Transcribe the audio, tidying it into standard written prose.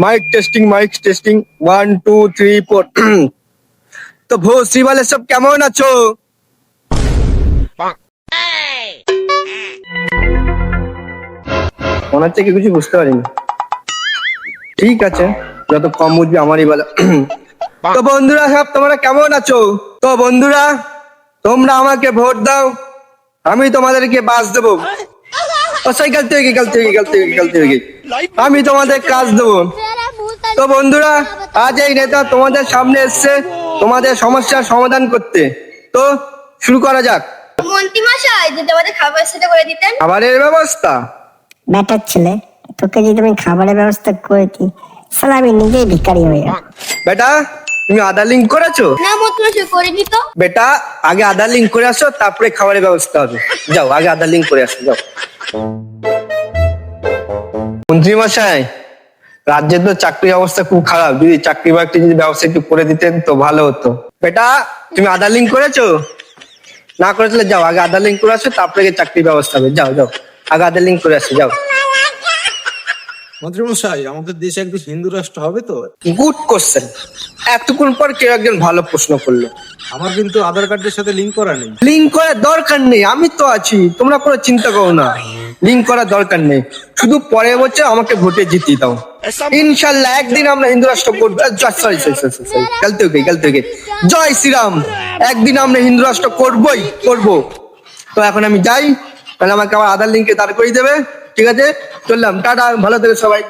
Mic testing 1 2 3 4 तो भोसरी वाले सब কেমন আছো? মনে হচ্ছে কি কিছু বুঝতে পারিনি। ঠিক আছে, যত কম বুঝবি আমারই ভালো। তো বন্ধুরা সব তোমরা কেমন আছো? তো বন্ধুরা তোমরা আমাকে ভোট দাও, আমি তোমাদেরকে বাস দেবো। আমি তোমাদের কাজ দেবো। তো বন্ধুরা আজ এই নেতা তোমাদের সামনে এসছে তোমাদের সমস্যার সমাধান করতে। তো শুরু করা যাক। মন্ত্রী মশাই, যদি আমাদের খাবার সেটা করে দিতেন। খাবারের ব্যবস্থা? বেটার ছেলে, তোকে যদি আমি খাবারের ব্যবস্থা করে দিই, সালা আমি নিজেই ভিখারি হয়ে যাব। বেটা তুমি আধার লিঙ্ক করেছো? না মন্ত্রী মশাই, করিনি তো। বেটা আগে আধার লিঙ্ক করে আসো, তারপরে খাবারের ব্যবস্থা হবে। যাও আগে আধার লিঙ্ক করে আসো, যাও। মন্ত্রী মশাই, রাজ্যের তো চাকরির অবস্থা খুব খারাপ, যদি চাকরি বাকরি যদি ব্যবস্থা একটু করে দিতেন তো ভালো হতো। বেটা তুমি আধার লিঙ্ক করেছো? না করেছিলে যাও আগে আধার লিঙ্ক করে আসো, তারপরে চাকরির ব্যবস্থা হবে। যাও যাও আগে আধার লিঙ্ক করে আসো, যাও। মন্ত্রীমশাই, আমাদের দেশে একদিন হিন্দু রাষ্ট্র হবে তো? গুড কোশ্চেন, এতক্ষণ পর কেউ একজন ভালো প্রশ্ন করলো। আমার কিন্তু আধার কার্ডের সাথে লিংক করা নেই। লিঙ্ক করার দরকার নেই, আমি তো আছি, তোমরা কোনো চিন্তা করো না। লিঙ্ক করার দরকার নেই, শুধু পরের বছর আমাকে ভোটে জিতিয়ে দাও। ইনশাল্লাহ একদিন আমরা হিন্দু রাষ্ট্র করবো। সরি গলতি হয়ে গেছে। জয় শ্রীরাম। একদিন আমরা হিন্দু রাষ্ট্র করবই করবো। তো এখন আমি যাই, তাহলে আমাকে আবার আধার লিঙ্কে দাঁড় করিয়ে দেবে। ঠিক আছে, চললাম, টাটা, ভালো থেকে সবাই।